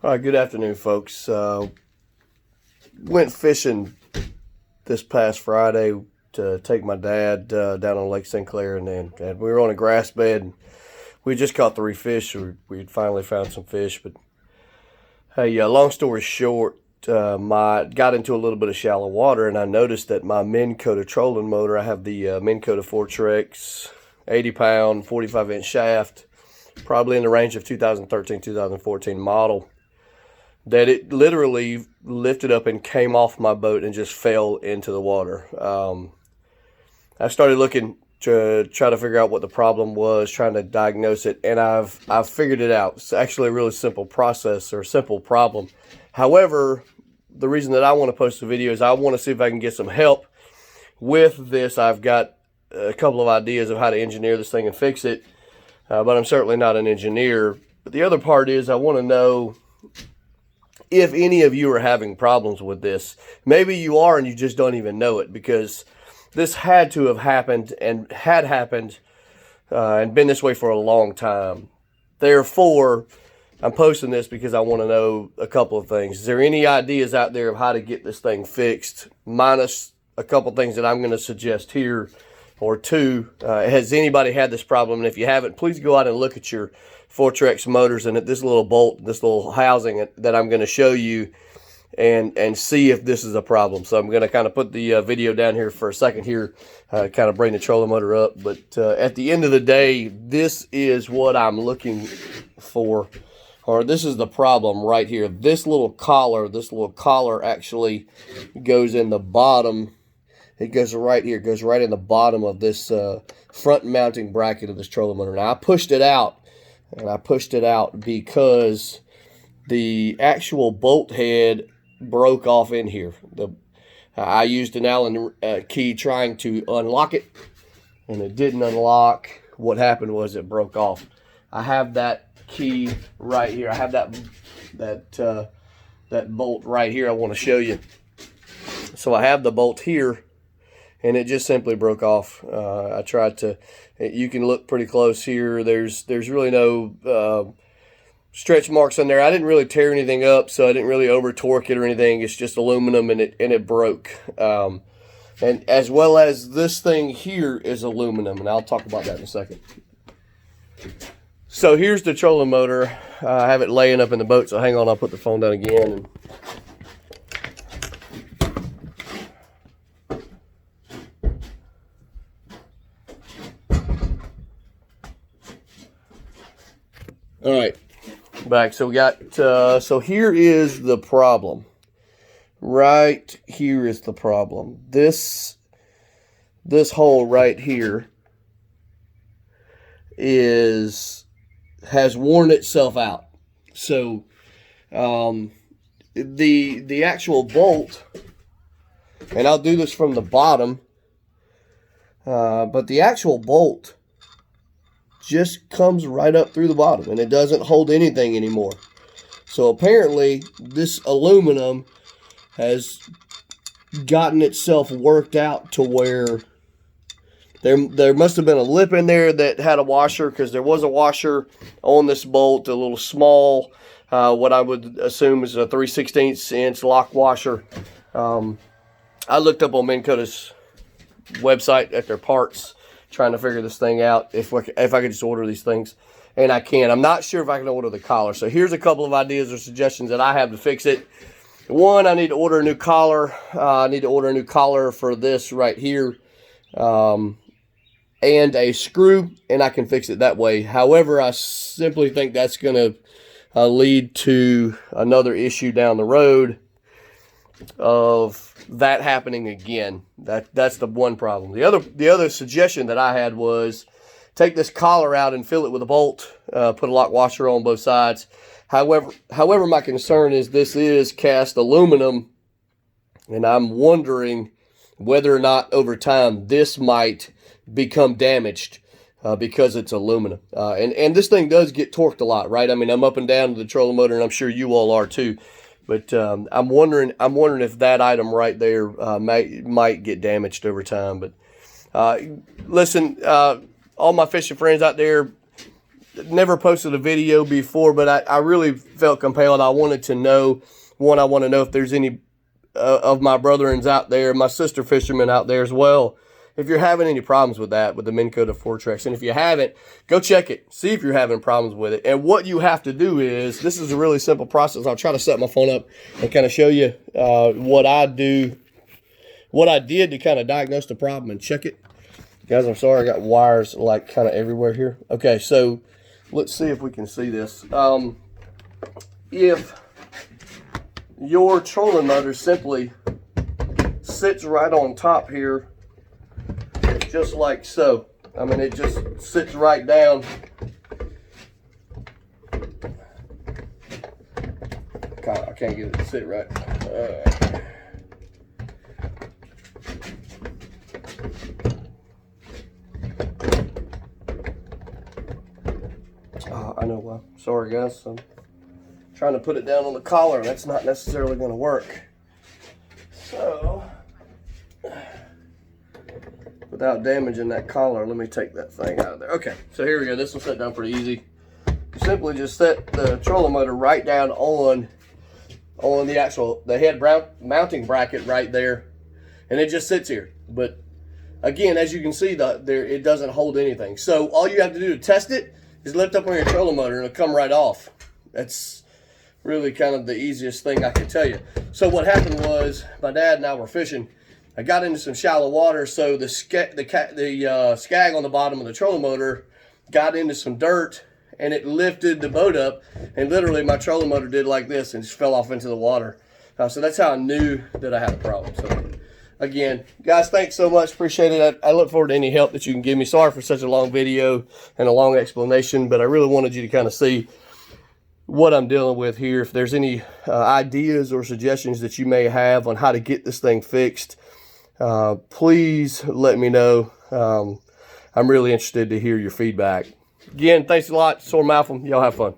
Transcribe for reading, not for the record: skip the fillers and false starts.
All right, good afternoon, folks. Went fishing this past Friday to take my dad down on Lake St. Clair, and we were on a grass bed. And we just caught 3 fish. We'd finally found some fish, but hey, long story short, got into a little bit of shallow water, and I noticed that my Minn Kota trolling motor, I have the Minn Kota Fortrex 80-pound, 45-inch shaft, probably in the range of 2013, 2014 model, that it literally lifted up and came off my boat and just fell into the water. I started looking to try to figure out what the problem was, trying to diagnose it, and I've figured it out. It's actually a really simple process or simple problem. However, the reason that I want to post the video is I want to see if I can get some help with this. I've got a couple of ideas of how to engineer this thing and fix it, but I'm certainly not an engineer. But the other part is I want to know if any of you are having problems with this. Maybe you are and you just don't even know it, because this had to have happened and had happened and been this way for a long time. Therefore, I'm posting this because I want to know a couple of things. Is there any ideas out there of how to get this thing fixed, minus a couple things that I'm going to suggest here or two? Has anybody had this problem? And if you haven't, please go out and look at your Fortrex motors and at this little bolt, this little housing that I'm going to show you, and see if this is a problem. So I'm going to kind of put the video down here for a second here, kind of bring the trolling motor up. But at the end of the day, this is what I'm looking for, or this is the problem right here. This little collar actually goes in the bottom. It goes right here, goes right in the bottom of this front mounting bracket of this trolling motor. Now I pushed it out, and I pushed it out because the actual bolt head broke off in here. I used an Allen key trying to unlock it, and it didn't unlock. What happened was it broke off. I have that key right here. I have that bolt right here I want to show you. So I have the bolt here, and it just simply broke off. I tried to, you can look pretty close here. There's really no stretch marks on there. I didn't really tear anything up, so I didn't really over torque it or anything. It's just aluminum, and it broke. And as well as this thing here is aluminum, and I'll talk about that in a second. So here's the trolling motor. I have it laying up in the boat, so hang on, I'll put the phone down again. All right, back. So we got, so here is the problem. Right here is the problem. This hole right here has worn itself out. So the actual bolt, and I'll do this from the bottom, but the actual bolt just comes right up through the bottom, and it doesn't hold anything anymore. So apparently this aluminum has gotten itself worked out to where there must have been a lip in there that had a washer, because there was a washer on this bolt, a little small, what I would assume is a 3/16 inch lock washer. I looked up on Minn Kota's website at their parts, trying to figure this thing out, if I could just order these things, and I can. I'm not sure if I can order the collar. So here's a couple of ideas or suggestions that I have to fix it. One, I need to order a new collar. I need to order a new collar for this right here, and a screw, and I can fix it that way. However, I simply think that's going to lead to another issue down the road of that happening again. That's the one problem. The other suggestion that I had was take this collar out and fill it with a bolt, put a lock washer on both sides. However, my concern is this is cast aluminum, and I'm wondering whether or not over time this might become damaged because it's aluminum. And this thing does get torqued a lot, right? I mean, I'm up and down to the trolling motor, and I'm sure you all are too. But I'm wondering if that item right there might get damaged over time. But listen, all my fishing friends out there, never posted a video before, but I really felt compelled. I wanted to know, one, I want to know if there's any of my brethrens out there, my sister fishermen out there as well, if you're having any problems with that, with the Minn Kota Fortrex. And if you haven't, go check it. See if you're having problems with it. And what you have to do is, this is a really simple process. I'll try to set my phone up and kind of show you what I do, what I did to kind of diagnose the problem and check it. Guys, I'm sorry, I got wires like kind of everywhere here. Okay, so let's see if we can see this. If your trolling motor simply sits right on top here, just like so. I mean, it just sits right down. I can't get it to sit right. I know why. Sorry, guys. I'm trying to put it down on the collar. That's not necessarily going to work. So, without damaging that collar, let me take that thing out of there. Okay, so here we go. This will set down pretty easy. You simply just set the trolling motor right down on the head mounting bracket right there, and it just sits here. But again, as you can see, it doesn't hold anything. So all you have to do to test it is lift up on your trolling motor and it'll come right off. That's really kind of the easiest thing I can tell you. So what happened was, my dad and I were fishing. I got into some shallow water, so the skag on the bottom of the trolling motor got into some dirt, and it lifted the boat up, and literally my trolling motor did like this and just fell off into the water. So that's how I knew that I had a problem. So again, guys, thanks so much. Appreciate it. I look forward to any help that you can give me. Sorry for such a long video and a long explanation, but I really wanted you to kind of see what I'm dealing with here. If there's any ideas or suggestions that you may have on how to get this thing fixed, please let me know. I'm really interested to hear your feedback. Again, thanks a lot. Sore Malcolm. Y'all have fun.